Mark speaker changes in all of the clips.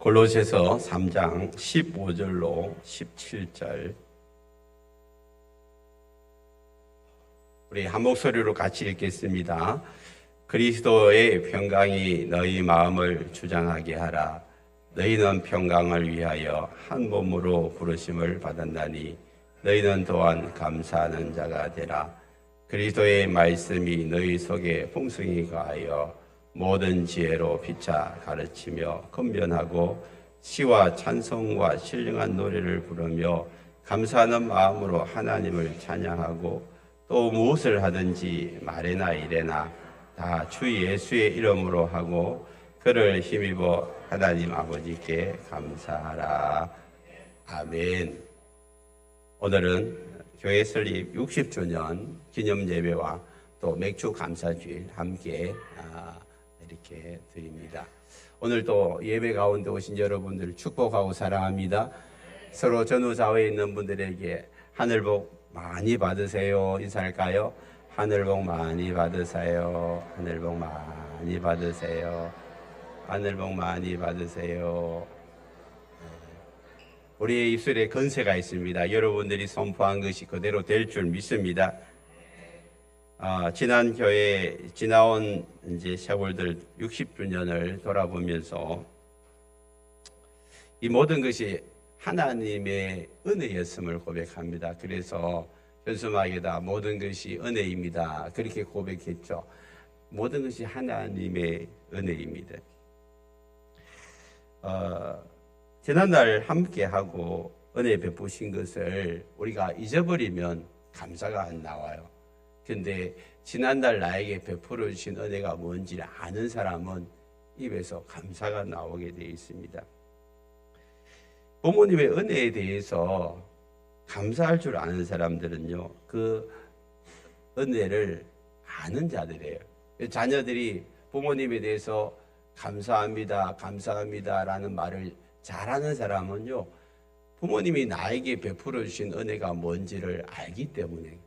Speaker 1: 골로새서 3장 15절로 17절 우리 한 목소리로 같이 읽겠습니다. 그리스도의 평강이 너희 마음을 주장하게 하라. 너희는 평강을 위하여 한 몸으로 부르심을 받았나니 너희는 또한 감사하는 자가 되라. 그리스도의 말씀이 너희 속에 풍성히 가하여 모든 지혜로 피차 가르치며 권면하고 시와 찬송과 신령한 노래를 부르며 감사하는 마음으로 하나님을 찬양하고 또 무엇을 하든지 말이나 이래나 다 주 예수의 이름으로 하고 그를 힘입어 하나님 아버지께 감사하라. 아멘. 오늘은 교회 설립 60주년 기념 예배와 또 맥주 감사주일 함께 이렇게 드립니다. 오늘도 예배 가운데 오신 여러분들 축복하고 사랑합니다. 서로 전후좌우에 있는 분들에게 하늘복 많이 받으세요. 인사할까요? 하늘복 많이 받으세요. 하늘복 많이 받으세요. 하늘복 많이 받으세요. 우리의 입술에 건세가 있습니다. 여러분들이 선포한 것이 그대로 될 줄 믿습니다. 지난 교회 지나온 이제 세월들 60주년을 돌아보면서 이 모든 것이 하나님의 은혜였음을 고백합니다. 그래서 현수막에다 모든 것이 은혜입니다. 그렇게 고백했죠. 모든 것이 하나님의 은혜입니다. 지난날 함께하고 은혜 베푸신 것을 우리가 잊어버리면 감사가 안 나와요. 근데 지난날 나에게 베풀어 주신 은혜가 뭔지를 아는 사람은 입에서 감사가 나오게 되어 있습니다. 부모님의 은혜에 대해서 감사할 줄 아는 사람들은요, 그 은혜를 아는 자들이에요. 자녀들이 부모님에 대해서 감사합니다, 감사합니다라는 말을 잘하는 사람은요, 부모님이 나에게 베풀어 주신 은혜가 뭔지를 알기 때문에.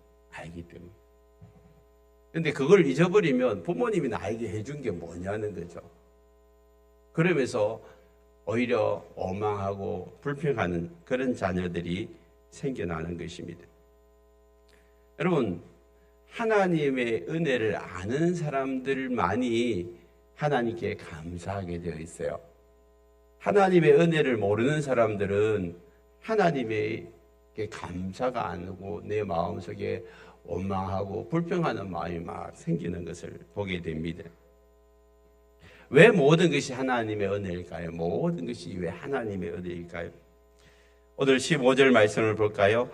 Speaker 1: 근데 그걸 잊어버리면 부모님이 나에게 해준 게 뭐냐는 거죠. 그러면서 오히려 원망하고 불평하는 그런 자녀들이 생겨나는 것입니다. 여러분, 하나님의 은혜를 아는 사람들만이 하나님께 감사하게 되어 있어요. 하나님의 은혜를 모르는 사람들은 하나님에게 감사가 안 오고 내 마음속에 원망하고 불평하는 마음이 막 생기는 것을 보게 됩니다. 왜 모든 것이 하나님의 은혜일까요? 모든 것이 왜 하나님의 은혜일까요? 오늘 15절 말씀을 볼까요?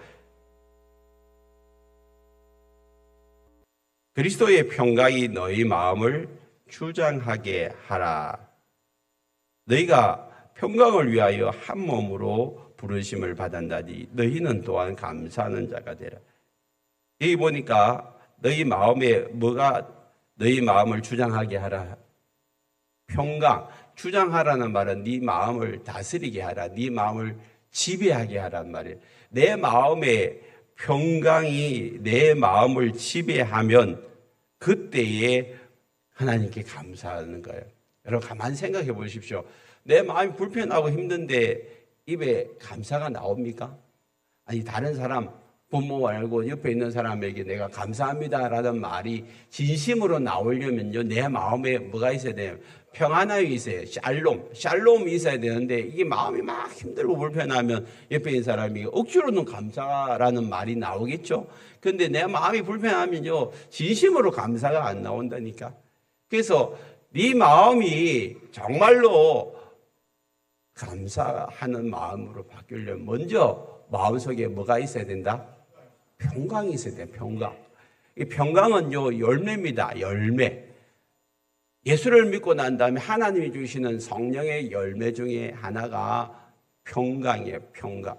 Speaker 1: 그리스도의 평강이 너희 마음을 주장하게 하라. 너희가 평강을 위하여 한 몸으로 부르심을 받았나니 너희는 또한 감사하는 자가 되라. 여기 보니까 너희 마음에 뭐가 너희 마음을 주장하게 하라. 평강, 주장하라는 말은 네 마음을 다스리게 하라. 네 마음을 지배하게 하란 말이에요. 내 마음에 평강이 내 마음을 지배하면 그때에 하나님께 감사하는 거예요. 여러분 가만히 생각해 보십시오. 내 마음이 불편하고 힘든데 입에 감사가 나옵니까? 아니 다른 사람 부모 말고 옆에 있는 사람에게 내가 감사합니다라는 말이 진심으로 나오려면요, 내 마음에 뭐가 있어야 돼요? 평안함이 있어요. 샬롬이 있어야 되는데 이게 마음이 막 힘들고 불편하면 옆에 있는 사람이 억지로는 감사라는 말이 나오겠죠. 근데 내 마음이 불편하면요, 진심으로 감사가 안 나온다니까. 그래서 네 마음이 정말로 감사하는 마음으로 바뀌려면 먼저 마음속에 뭐가 있어야 된다? 평강이 있어야 돼요. 평강. 이 평강은요, 열매입니다. 열매. 예수를 믿고 난 다음에 하나님이 주시는 성령의 열매 중에 하나가 평강이에요. 평강.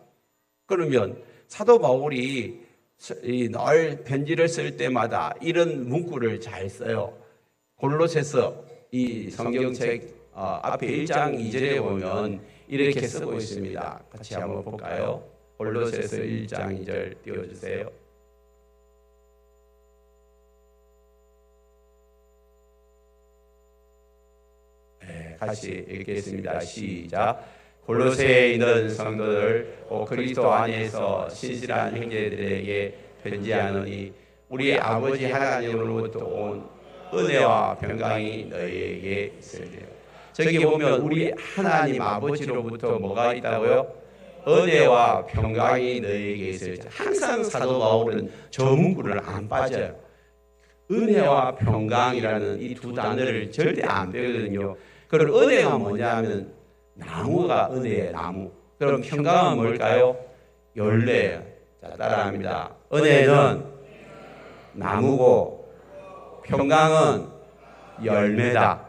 Speaker 1: 그러면 사도 바울이 늘 편지를 쓸 때마다 이런 문구를 잘 써요. 골로새서 이 성경책 앞에 1장 2절에 보면 이렇게 쓰고 있습니다. 같이 한번 볼까요? 골로새서 1장 2절 띄워주세요. 같이 읽겠습니다. 시작. 골로새에 있는 성도들 그리스도 안에서 신실한 형제들에게 편지하노니 우리 아버지 하나님으로부터 온 은혜와 평강이 너희에게 있으리라. 저기 보면 우리 하나님 아버지로부터 뭐가 있다고요? 은혜와 평강이 너희에게 있으리라. 항상 사도 바울은 저 문구를 안 빠져요. 은혜와 평강이라는 이 두 단어를 절대 안 빼거든요. 그럼 은혜가 뭐냐면 나무가 은혜의 나무. 그럼 평강은 뭘까요? 열매예요. 자, 따라합니다. 은혜는 나무고 평강은 열매다.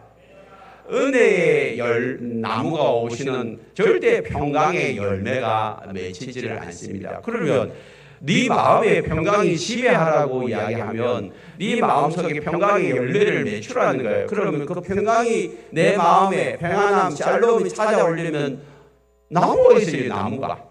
Speaker 1: 은혜의 나무가 오시는 절대 평강의 열매가 맺히지를 않습니다. 그러면 네 마음에 평강이 지배하라고 이야기하면 네 마음속에 평강의 열매를 맺추라는 거예요. 그러면 그 평강이 내 마음에 평안함, 샬롬이 찾아오려면 나무가 있어요. 나무가.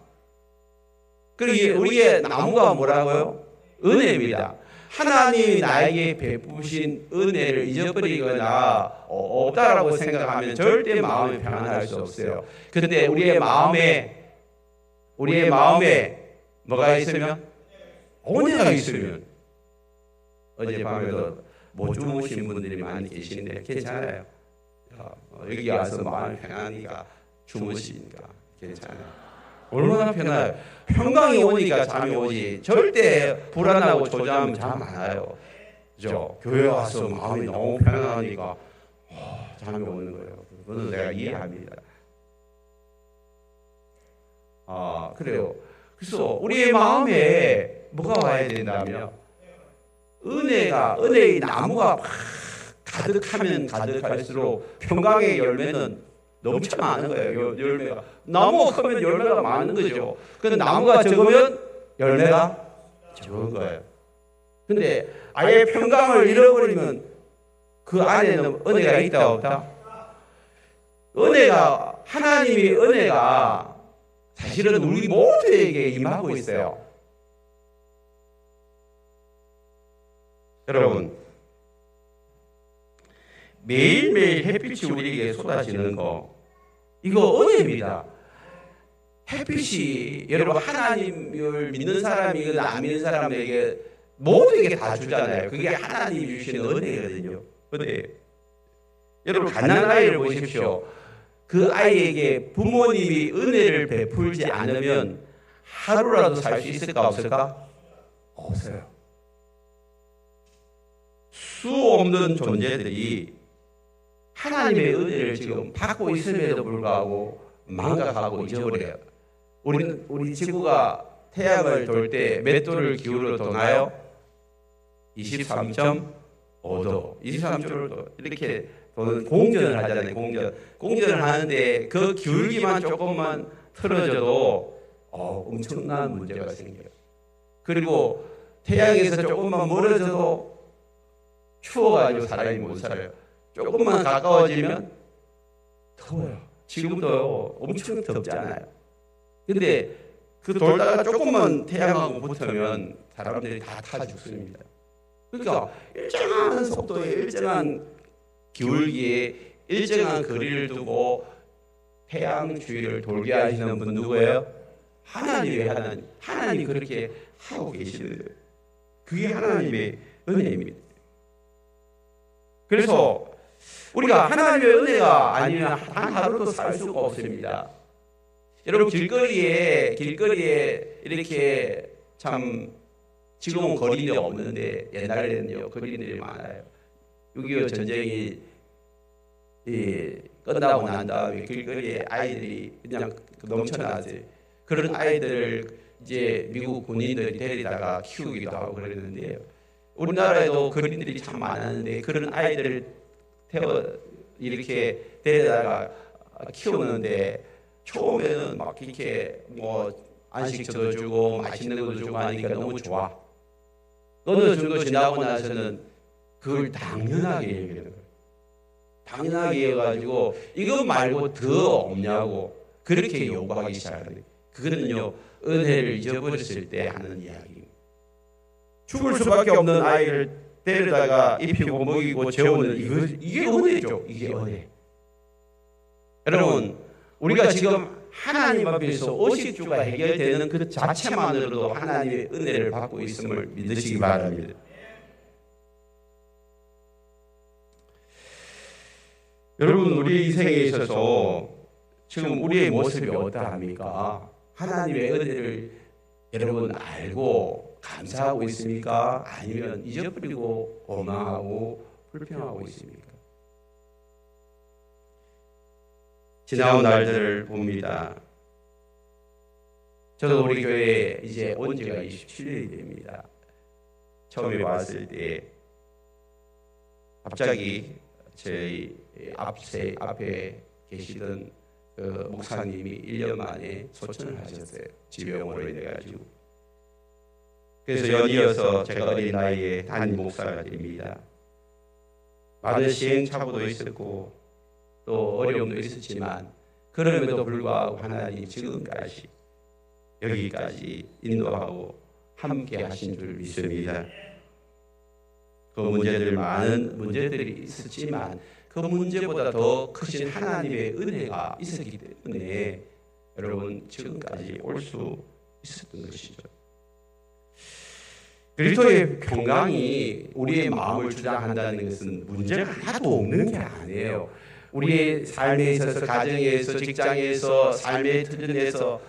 Speaker 1: 그리고 우리의 나무가 뭐라고요? 은혜입니다. 하나님이 나에게 베푸신 은혜를 잊어버리거나 없다라고 생각하면 절대 마음이 평안할 수 없어요. 그런데 우리의 마음에 뭐가 있으면? 은혜가 있으면. 어젯밤에도 못 주무신 분들이 많이 계시는데 괜찮아요. 여기 와서 마음이 편하니까 주무시니까 괜찮아요. 얼마나 편해요. 평강이 오니까 잠이 오지. 절대 불안하고 조잡하면 잠 안 와요. 그죠? 교회 와서 마음이 너무 편안하니까 잠이 오는 거예요. 그거는 내가 이해합니다. 그래요. 그래서 우리의 마음에 뭐가 와야 된다며? 은혜의 나무가 막 가득하면 가득할수록 평강의 열매는 넘쳐 많은 거예요. 열매가. 나무가 크면 열매가 많은 거죠. 근데 나무가 적으면 열매가 적은 거예요. 근데 아예 평강을 잃어버리면 그 안에는 은혜가 있다 없다? 하나님의 은혜가 사실은 우리 모두에게 임하고 있어요. 여러분, 매일매일 햇빛이 우리에게 쏟아지는 거, 이거 은혜입니다. 햇빛이 여러분 하나님을 믿는 사람이거나 안 믿는 사람에게 모두에게 다 주잖아요. 그게 하나님이 주시는 은혜거든요. 은혜. 여러분 가난한 아이를 보십시오. 그 아이에게 부모님이 은혜를 베풀지 않으면 하루라도 살 수 있을까 없을까? 없어요. 수 없는 존재들이 하나님의 은혜를 지금 받고 있음에도 불구하고 망각하고 잊어버려요. 우리 지구가 태양을 돌 때 몇 도를 기울여 도나요? 23.5도. 23.5도. 이렇게 도는 공전을 하잖아요. 공전을 하는데 그 기울기만 조금만 틀어져도 엄청난 문제가 생겨요. 그리고 태양에서 조금만 멀어져도 추워가지고 사람이 못 살아요. 조금만 가까워지면 더워요. 지금도 엄청 덥잖아요. 근데 그 돌다가 조금만 태양하고 붙으면 사람들이 다 타 죽습니다. 그러니까 일정한 속도에 일정한 기울기에 일정한 거리를 두고 태양 주위를 돌게 하시는 분 누구예요? 하나님이 그렇게 하고 계시는 거예요. 그게 하나님의 은혜입니다. 그래서 우리가 하나님의 은혜가 아니면 단 하루도 살 수가 없습니다. 여러분 길거리에 이렇게 참 지금은 거리는 없는데 옛날에는요 거리들이 많아요. 6.25 전쟁이 끝나고 난 다음에 길거리에 아이들이 그냥 넘쳐나지. 그런 아이들을 이제 미국 군인들이 데리다가 키우기도 하고 그랬는데요. 우리나라에도 거린들이 참 많았는데 그런 아이들을 이렇게 데려다가 키우는데 처음에는 막 이렇게 안식처도 주고 맛있는 것도 주고 하니까 너무 좋아. 어느 정도 지나고 나서는 그걸 당연하게 얘기하는 거예요. 당연하게 해가지고 이거 말고 더 없냐고 그렇게 요구하기 시작하는 거예요. 그거는요 은혜를 잊어버렸을 때 하는 이야기입니다. 죽을 수밖에 없는 아이를 데려다가 입히고 먹이고 재우는 이게 은혜죠. 이게 은혜. 여러분, 우리가 지금 하나님 앞에서 의식주가 해결되는 그 자체만으로도 하나님의 은혜를 받고 있음을 믿으시기 바랍니다. 여러분, 우리 인생에 있어서 지금 우리의 모습이 어떠합니까? 하나님의 은혜를 여러분 알고 감사하고 있습니까? 아니면 잊어버리고 원망하고 불평하고 있습니까? 지나온 날들을 봅니다. 저도 우리 교회에 이제 온 지가 27년이 됩니다. 처음에 왔을 때 갑자기 저희 앞에 계시던 그 목사님이 1년 만에 소천을 하셨어요. 지병으로 인해가지고. 그래서 연이어서 제가 어린 나이에 담임 목사가 됩니다. 많은 시행착오도 있었고 또 어려움도 있었지만 그럼에도 불구하고 하나님 지금까지 여기까지 인도하고 함께 하신 줄 믿습니다. 그 많은 문제들이 있었지만 그 문제보다 더 크신 하나님의 은혜가 있었기 때문에 여러분 지금까지 올 수 있었던 것이죠. 그리스도의 평강이 우리의 마음을 주장한다는 것은 문제가 하나도 없는 게 아니에요. 우리의 삶에 있어서 가정에서 직장에서 삶의 터전에서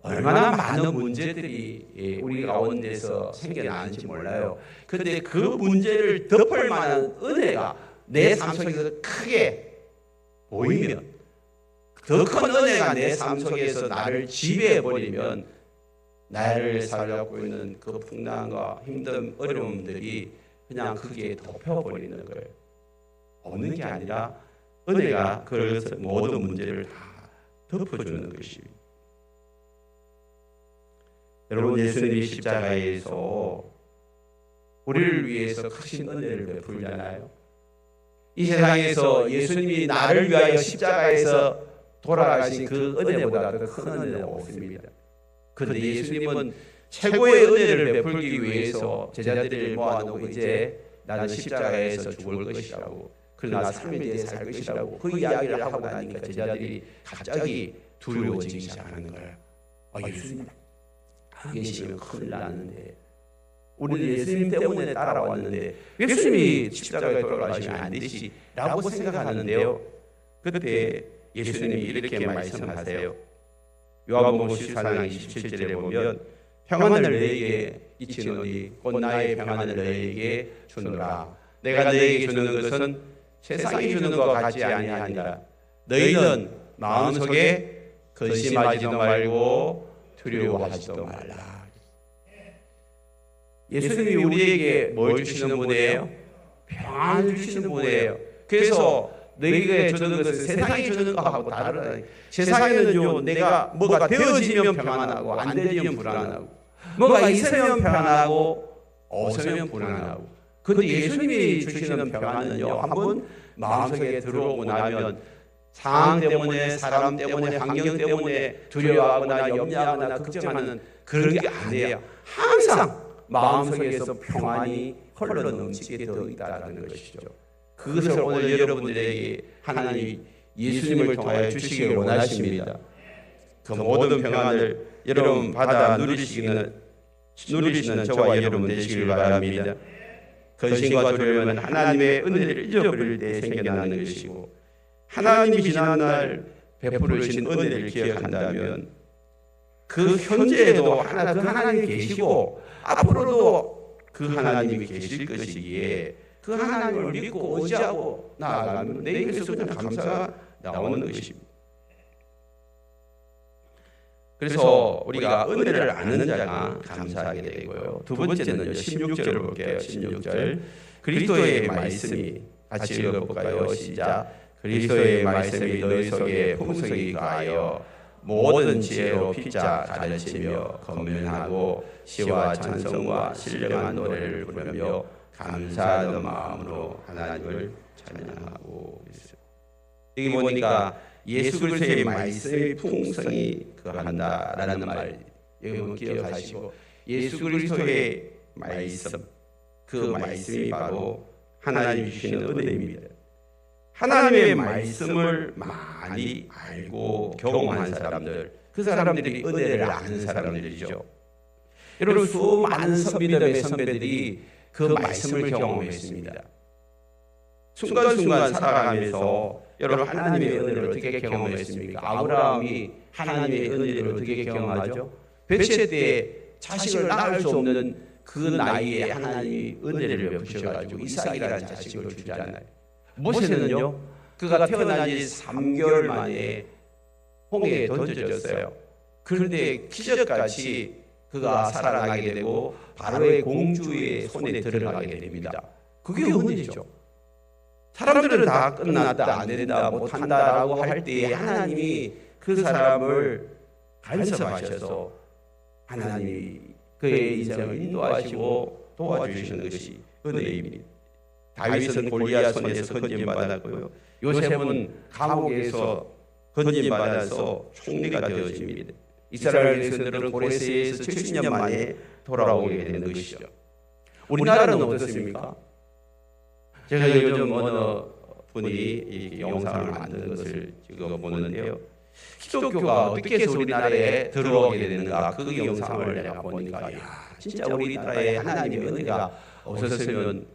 Speaker 1: 얼마나 많은 문제들이 우리 가운데서 생겨나는지 몰라요. 그런데 그 문제를 덮을 만한 은혜가 내 삶 속에서 크게 보이면, 더 큰 은혜가 내 삶 속에서 나를 지배해버리면 나를 살아가고 있는 그 풍랑과 힘든 어려움들이 그냥 크게 덮여버리는 거예요. 없는 게 아니라 은혜가 그 모든 문제를 다 덮어주는 것입니다. 여러분, 예수님이 십자가에서 우리를 위해서 크신 은혜를 베풀잖아요. 이 세상에서 예수님이 나를 위하여 십자가에서 돌아가신 그 은혜보다 더 큰 은혜는 없습니다. 그런데 예수님은 최고의 은혜를 베풀기 위해서 제자들을 모아놓고 이제 나는 십자가에서 죽을 것이라고, 그러나 3일 뒤에 살 것이라고 그 이야기를 하고 나니까 제자들이 갑자기 두려워지기 시작하는 거예요. 예수님 안 계시면 큰일 나는데, 우리는 예수님 때문에 따라왔는데 예수님이 십자가에 돌아가시면 안 되지 라고 생각하는데요. 그때 예수님이 이렇게 말씀하세요. 요한복음 14장 27절에 보면 평안을 너희에게 이치노니 곧 나의 평안을 너희에게 주노라. 내가 너희에게 주는 것은 세상이 주는 것과 같지 아니하니라. 너희는 마음속에 근심하지도 말고 두려워하지도 말라. 예수님이 우리에게 뭘 주시는 분이에요? 평안을 주시는 분이에요. 그래서 너희에게 주는 것은 세상이 주는 것하고 다르다. 세상에는요, 내가 뭐가 되어지면 평안하고 안 되면 불안하고, 뭐가 있으면 평안하고 없으면 불안하고. 그런데 예수님이 주시는 평안은요, 한번 마음속에 들어오고 나면 상황 때문에, 사람 때문에, 환경 때문에 두려워하거나 염려하거나 걱정하는 그런 게 아니에요. 항상 마음속에서 평안이 흘러 넘치게 되어 있다는 것이죠. 그것을 오늘 여러분들에게 하나님이 예수님을 통하여 주시기를 원하십니다. 그 모든 평안을 여러분 받아 누리시는 저와 여러분 되시길 바랍니다. 근심과 두려움은 하나님의 은혜를 잊어버릴 때 생겨나는 것이고, 하나님이 지난날 베풀으신 은혜를 기억한다면 그 현재에도 그 하나님이 계시고 앞으로도 그 하나님이 계실 것이기에 그 하나님을 믿고 의지하고 나아가면 내 입에서 그냥 감사가 나오는 것입니다. 그래서 우리가 은혜를 아는 자가 감사하게 되고요. 두 번째는 16절을 볼게요. 16절. 그리스도의 말씀이 같이 읽어볼까요? 시작. 그리스도의 말씀이 너희 속에 풍성히 가하여 모든 지혜로 피자 가르치며 검면하고 시와 찬송과 신령한 노래를 부르며 감사하는 마음으로 하나님을 찬양하고 있어요. 여기 보니까 예수 그리스도의 말씀의 풍성이 그한다라는 말 여러분 기억하시고, 예수 그리스도의 말씀, 그 말씀이 바로 하나님이 주시는 은혜입니다. 하나님의 말씀을 많이 알고 경험한 사람들, 그 사람들이 은혜를 아는 사람들이죠. 여러분, 수많은 믿음의 선배들이 그 말씀을 경험했습니다. 순간순간 살아가면서 여러분, 하나님의 은혜를 어떻게 경험했습니까? 아브라함이 하나님의 은혜를 어떻게 경험하죠? 벳세 때 자식을 낳을 수 없는 그 나이에 하나님이 은혜를 베푸셔가지고 이삭이라는 자식을 주잖아요. 모세는요, 그가 태어난 지 3개월 만에 홍해에 던져졌어요. 그런데 기적같이 그가 살아나게 되고 바로의 공주의 손에 들어가게 됩니다. 그게 은혜죠. 사람들은 다 끝났다, 안 된다, 못한다라고 할 때 하나님이 그 사람을 간섭하셔서 하나님이 그의 인생을 인도하시고 도와주시는 것이 은혜입니다. 다윗은 골리앗 손에서 건진받았고요, 요셉은 감옥에서 건진받아서 총리가 되어집니다. 이스라엘 백성들은 고레스에서 70년 만에 돌아오게 되는 것이죠. 우리나라는 어떻습니까? 제가 요즘 어느 분이 이 영상을 만드는 것을 지금 보는데요, 기독교가 어떻게 해서 우리나라에 들어오게 되는가, 그 영상을 내가 보니까 진짜 우리나라에 하나님의 은혜가 없었으면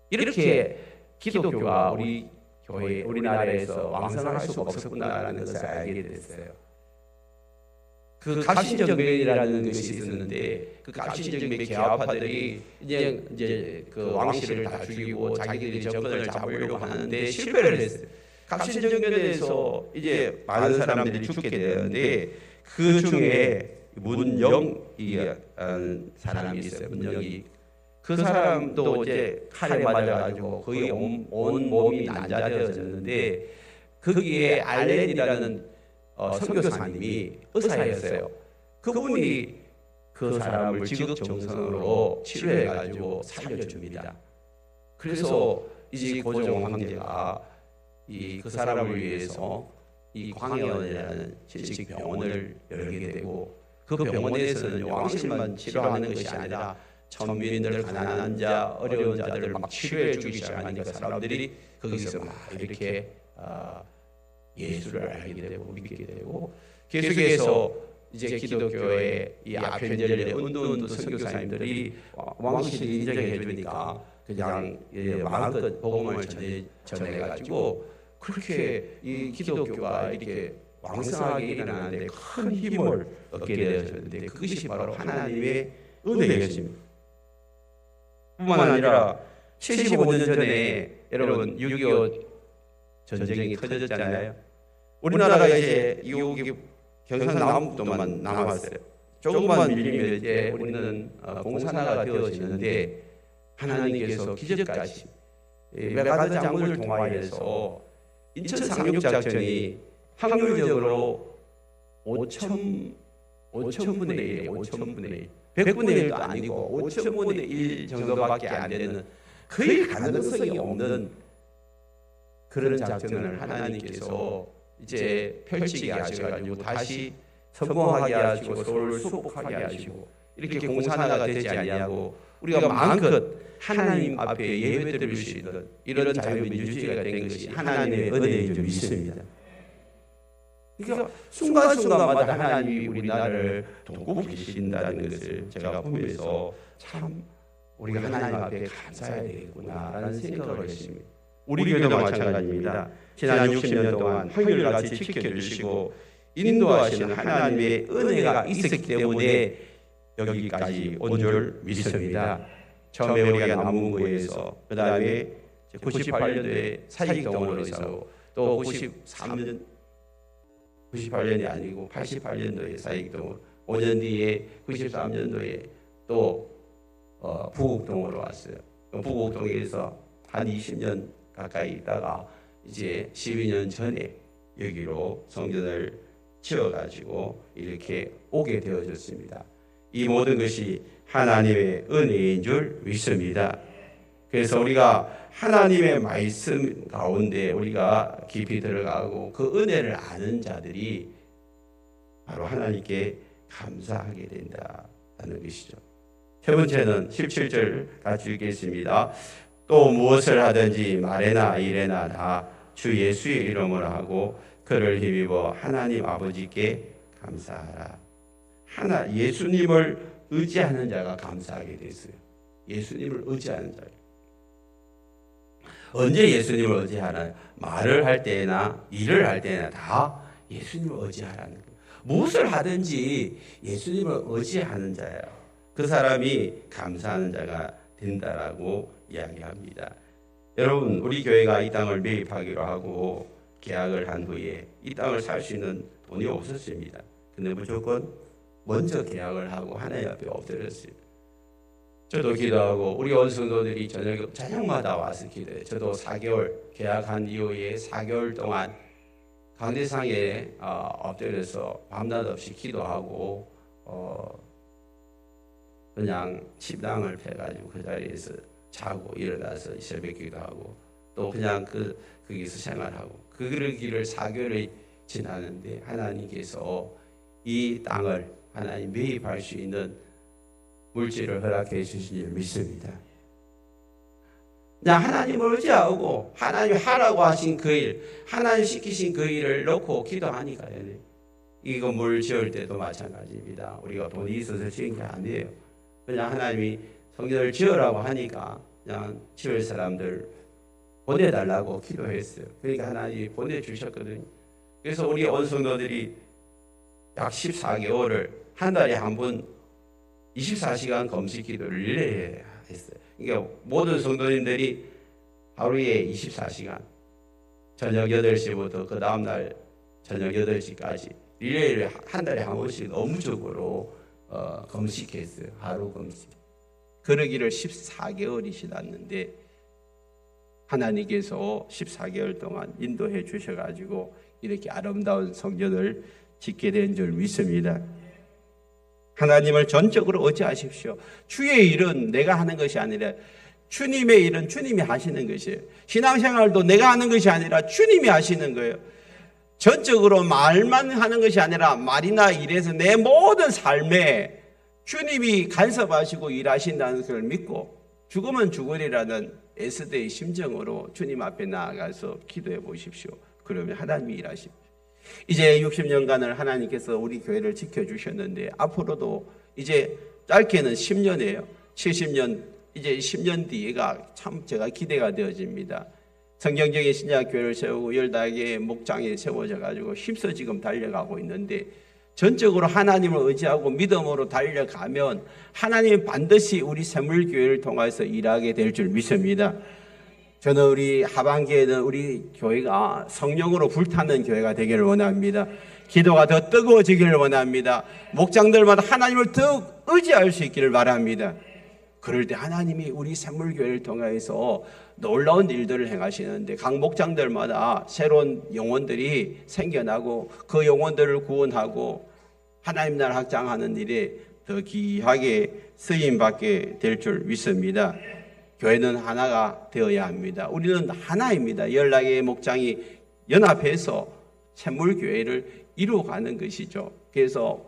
Speaker 1: 이렇게 기독교가 우리 교회, 우리나라에서 왕성할 수가 없었구나라는 것을 알게 됐어요. 그 갑신정변이라는 것이 있었는데, 그 갑신정변 개화파들이 이제 그 왕실을 다 죽이고 자기들이 정권을 잡으려고 하는데 실패를 했어요. 갑신정변에서 이제 많은 사람들이 죽게 되는데, 그 중에 문영이라는 사람이 있어요. 문영이. 그 사람도 이제 칼에 맞아가지고 거의 온 몸이 난자되어졌는데, 거기에 알렌이라는 선교사님이 의사였어요. 그분이 그 사람을 지극정성으로 치료해가지고 살려줍니다. 그래서 이제 고종 황제가 그 사람을 위해서 이 광해원이라는 질식병원을 열게 되고, 그 병원에서는 왕실만 치료하는 것이 아니라 천민들, 가난한 자, 어려운 자들을 막 치료해 주기 시작하니까 사람들이 거기서 막 이렇게 예수를 알게 되고 믿게 되고, 계속해서 이제 기독교의 이 아편절의 은둔 선교사님들이 왕실이 인정해 주니까 그냥 마음껏 복음을 전해가지고 그렇게 이 기독교가 이렇게 왕성하게 일어나는데 큰 힘을 얻게 되었는데, 그것이 바로 하나님의 은혜였습니다. 뿐만 아니라 75년 전에 여러분 6.25 전쟁이 터졌잖아요. 우리나라가 이제 여기 경상남북도만 남았어요. 조금만 밀리면 이제 우리는 공산화가 되어지는데, 하나님께서 기적같이 메가드 장군을 통하여서 인천 상륙작전이 확률적으로 5,000분의 1이에요. 5,000분의 1. 100분의 1도 아니고 5,000분의 1 정도밖에 안 되는, 거의 가능성이 없는 그런 작전을 하나님께서 이제 펼치게 하셔가지고 다시 성공하게 하시고 서울을 수복하게 하시고, 이렇게 공산화가 되지 아니하고 우리가 마음껏 하나님 앞에 예배드릴 수 있는 이런 자유민주주의가 된 것이 하나님의 은혜인 줄 믿습니다. 그러니까 순간순간마다 하나님이 우리나라를 돕고 계신다는 것을 제가 보면서 참 우리가 하나님 앞에 감사해야 되겠구나라는 생각을 했습니다. 우리 교회도 마찬가지입니다. 지난 60년 동안 한결같이 지켜주시고 인도하시는 하나님의 은혜가 있었기 때문에 여기까지 온 줄 믿습니다. 처음에 우리가 남문구에서, 그 다음에 98년도에 사익동원에서, 또 98년이 아니고 88년도에 사익동원, 5년 뒤에 93년도에 또 부곡동으로 왔어요. 부곡동에서 한 20년 가까이 있다가 이제 12년 전에 여기로 성전을 지어가지고 이렇게 오게 되어졌습니다. 이 모든 것이 하나님의 은혜인 줄 믿습니다. 그래서 우리가 하나님의 말씀 가운데 우리가 깊이 들어가고 그 은혜를 아는 자들이 바로 하나님께 감사하게 된다는 것이죠. 세 번째는 17절 같이 읽겠습니다. 또 무엇을 하든지 말에나 일에나 다 주 예수의 이름으로 하고 그를 힘입어 하나님 아버지께 감사하라. 예수님을 의지하는 자가 감사하게 됐어요. 예수님을 의지하는 자. 언제 예수님을 의지하나요? 말을 할 때나 일을 할 때나 다 예수님을 의지하라는 거예요. 무엇을 하든지 예수님을 의지하는 자예요. 그 사람이 감사하는 자가 된다라고 이야기합니다. 여러분, 우리 교회가 이 땅을 매입하기로 하고 계약을 한 후에 이 땅을 살 수 있는 돈이 없었습니다. 근데 무조건 먼저 계약을 하고 하나님 앞에 엎드렸어요. 저도 기도하고 우리 온 성도들이 저녁마다 와서 기도해요. 저도 4개월 계약한 이후에 4개월 동안 강대상에 엎드려서 밤낮 없이 기도하고 그냥 침낭을 펴가지고 그 자리에서 자고 일어나서 새벽 기도하고 또 그냥 거기서 생활하고 그 길을 4개월이 지나는데 하나님께서 이 땅을 하나님 매입할 수 있는 물질을 허락해 주신 줄 믿습니다. 그냥 하나님을 의지하고 하나님 하라고 하신 그 일, 하나님 시키신 그 일을 놓고 기도하니까요. 이 건물 지을 때도 마찬가지입니다. 우리가 돈이 있어서 지은 게 아니에요. 그냥 하나님이 성전을 지으라고 하니까 그냥 지을 사람들 보내달라고 기도했어요. 그러니까 하나님이 보내주셨거든요. 그래서 우리 온 성도들이 약 14개월을 한 달에 한 번 24시간 검식 기도를 릴레이 했어요. 그러니까 모든 성도님들이 하루에 24시간 저녁 8시부터 그 다음날 저녁 8시까지 릴레이를 한 달에 한 번씩 업무적으로 검식했어요. 하루 검식. 그러기를 14개월이 지났는데 하나님께서 14개월 동안 인도해 주셔가지고 이렇게 아름다운 성전을 짓게 된 줄 믿습니다. 하나님을 전적으로 의지하십시오. 주의 일은 내가 하는 것이 아니라 주님의 일은 주님이 하시는 것이에요. 신앙생활도 내가 하는 것이 아니라 주님이 하시는 거예요. 전적으로 말만 하는 것이 아니라 말이나 일에서 내 모든 삶에 주님이 간섭하시고 일하신다는 것을 믿고 죽으면 죽으리라는 에스더의 심정으로 주님 앞에 나아가서 기도해 보십시오. 그러면 하나님이 일하십니다. 이제 60년간을 하나님께서 우리 교회를 지켜주셨는데 앞으로도 이제 짧게는 10년이에요. 70년, 이제 10년 뒤가 참 제가 기대가 되어집니다. 성경적인 신약교회를 세우고 15개의 목장에 세워져 가지고 힘써 지금 달려가고 있는데 전적으로 하나님을 의지하고 믿음으로 달려가면 하나님은 반드시 우리 샘물교회를 통해서 일하게 될 줄 믿습니다. 저는 우리 하반기에는 우리 교회가 성령으로 불타는 교회가 되기를 원합니다. 기도가 더 뜨거워지기를 원합니다. 목장들마다 하나님을 더 의지할 수 있기를 바랍니다. 그럴 때 하나님이 우리 샘물교회를 통해서 놀라운 일들을 행하시는데 각 목장들마다 새로운 영혼들이 생겨나고 그 영혼들을 구원하고 하나님 나라 확장하는 일에 더 귀하게 쓰임받게 될 줄 믿습니다. 교회는 하나가 되어야 합니다. 우리는 하나입니다. 14개의 목장이 연합해서 샘물교회를 이루어가는 것이죠. 그래서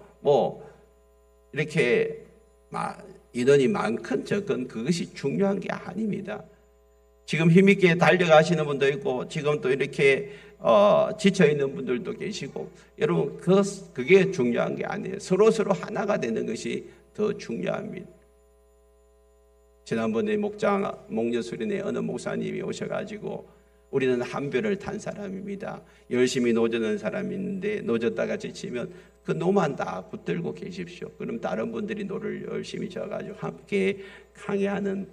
Speaker 1: 이렇게 인원이 많건 적건 그것이 중요한 게 아닙니다. 지금 힘있게 달려가시는 분도 있고 지금 또 이렇게 지쳐있는 분들도 계시고 여러분 그게 중요한 게 아니에요. 서로 하나가 되는 것이 더 중요합니다. 지난번에 목녀수련회 어느 목사님이 오셔가지고 우리는 한 벼를 탄 사람입니다. 열심히 노젓는 사람이 있는데 노젓다가 지치면 그 노만 다 붙들고 계십시오. 그럼 다른 분들이 노를 열심히 져가지고 함께 강해하는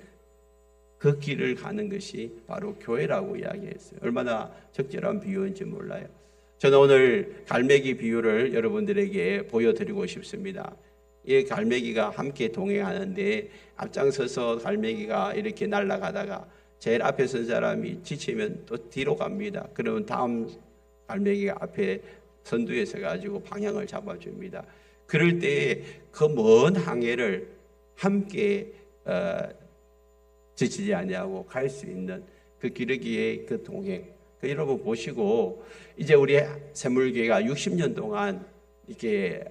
Speaker 1: 그 길을 가는 것이 바로 교회라고 이야기했어요. 얼마나 적절한 비유인지 몰라요. 저는 오늘 갈매기 비유를 여러분들에게 보여드리고 싶습니다. 이 갈매기가 함께 동행하는데 앞장서서 갈매기가 이렇게 날아가다가 제일 앞에 선 사람이 지치면 또 뒤로 갑니다. 그러면 다음 갈매기가 앞에 선두에 서가지고 방향을 잡아줍니다. 그럴 때 그 먼 항해를 함께 지치지 아니하고 갈 수 있는 그 기르기의 그 동행. 여러분 보시고 이제 우리 샘물교회가 60년 동안 이렇게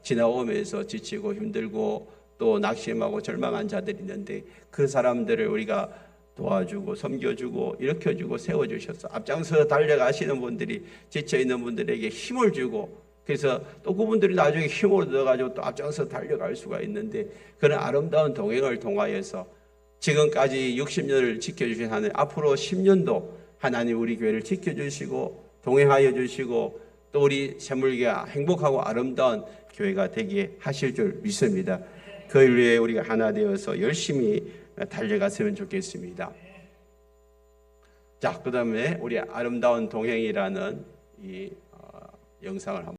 Speaker 1: 지나오면서 지치고 힘들고 또 낙심하고 절망한 자들이 있는데 그 사람들을 우리가 도와주고 섬겨주고 일으켜주고 세워주셔서 앞장서 달려가시는 분들이 지쳐있는 분들에게 힘을 주고 그래서 또 그분들이 나중에 힘을 얻어가지고 또 앞장서 달려갈 수가 있는데 그런 아름다운 동행을 통하여서 지금까지 60년을 지켜주신 하나님 앞으로 10년도 하나님 우리 교회를 지켜주시고 동행하여 주시고 또 우리 새물교가 행복하고 아름다운 교회가 되게 하실 줄 믿습니다. 그 일 위해 우리가 하나 되어서 열심히 달려갔으면 좋겠습니다. 자, 그 다음에 우리 아름다운 동행이라는 이 영상을 한번